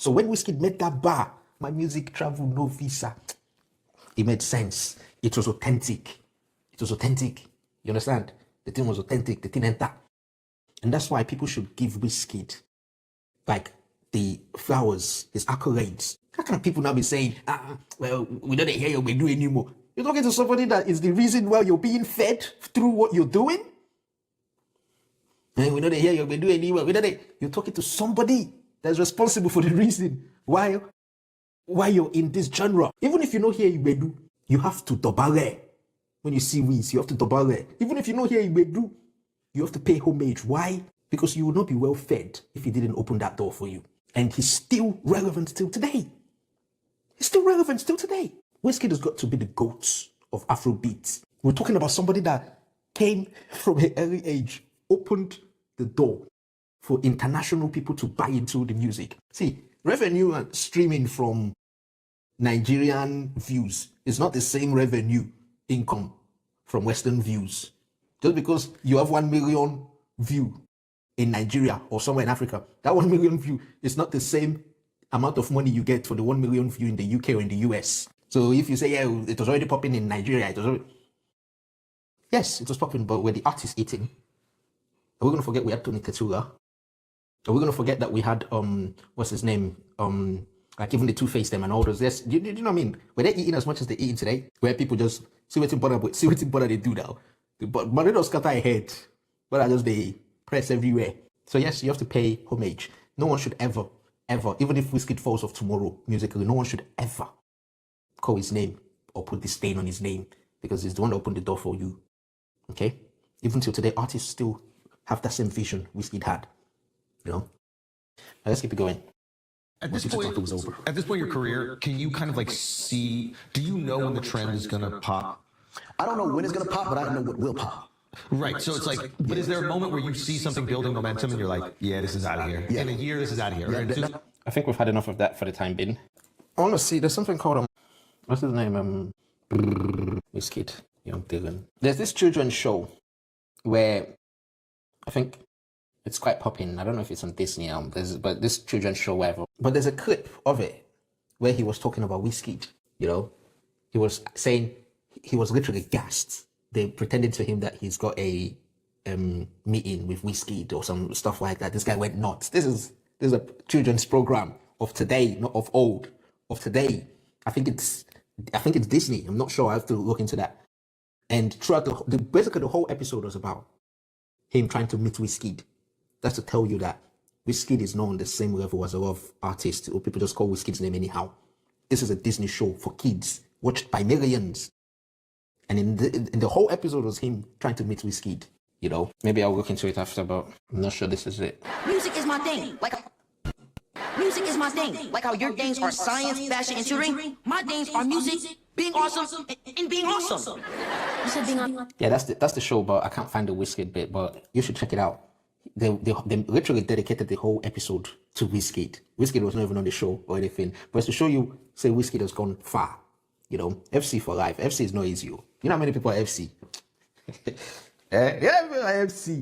So when Wizkid made that bar, my music travel no visa, it made sense. It was authentic. It was authentic. You understand? The thing was authentic. The thing entered. And that's why people should give Wizkid like the flowers, his accolades. How can people now be saying, well, we don't hear what we do anymore? You're talking to somebody that is the reason why you're being fed through what you're doing? And we don't hear what we do anymore. You're talking to somebody that's responsible for the reason why you're in this genre. Even if you know here Igbedu, you have to dobale. When you see Wiz, you have to dobale. Even if you know here Igbedu, you have to pay homage. Why? Because you will not be well fed if he didn't open that door for you. And he's still relevant till today. He's still relevant still today. Wizkid has got to be the GOAT of Afrobeat. We're talking about somebody that came from an early age, opened the door for international people to buy into the music. See, revenue and streaming from Nigerian views is not the same revenue income from Western views. Just because you have 1 million view in Nigeria or somewhere in Africa, that 1 million view is not the same amount of money you get for the 1 million view in the UK or in the US. So if you say, yeah, it was already popping in Nigeria, yes, it was popping, but were the artists eating? Are we going to forget we had Tony Tetula? Are we going to forget that we had, what's his name? Like even the Two-Face them and all those. Yes, do you know what I mean? Were they eating as much as they're eating today? Where people just see what they do now. But they don't scatter ahead. But I just they press everywhere. So yes, you have to pay homage. No one should ever, even if Wizkid falls off tomorrow musically, no one should ever call his name or put the stain on his name because he's the one that opened the door for you. Okay? Even till today, artists still have that same vision Wizkid had. You know? Now, let's keep it going. At this point in your career, can you kind of like see, do you know when the trend is going to pop? I don't know when it's going to pop, but I know what will pop. Right. So it's like, but is there a moment where you see something building momentum and you're like, yeah, this is out of here. In a year, this is out of here. I think we've had enough of that for the time being. I want to see, there's something called, what's his name? Wizkid, Young Dylan. There's this children's show where I think it's quite popping. I don't know if it's on Disney, but this children's show, whatever. But there's a clip of it where he was talking about Wizkid, you know? He was saying, he was literally gassed. They pretended to him that he's got a meeting with Wizkid or some stuff like that. This guy went nuts. This is a children's program of today, not of old, of today. I think it's Disney. I'm not sure. I have to look into that. And throughout basically the whole episode was about him trying to meet Wizkid. That's to tell you that Wizkid is not on the same level as a lot of artists, or people just call Wizkid's name anyhow. This is a Disney show for kids, watched by millions. And in the whole episode was him trying to meet Wizkid, you know? Maybe I'll look into it after, but I'm not sure this is it. Music is my thing. Music is my thing. Like how your things are science, fashion, and tutoring, my things are music, being awesome, and being awesome. You said being awesome? Yeah, that's the show, but I can't find the Wizkid bit, but you should check it out. They literally dedicated the whole episode to Wizkid. Wizkid was not even on the show or anything, but it's to show you, say Wizkid has gone far. You know, FC for life. FC is not easy. You know how many people are FC? Yeah, FC.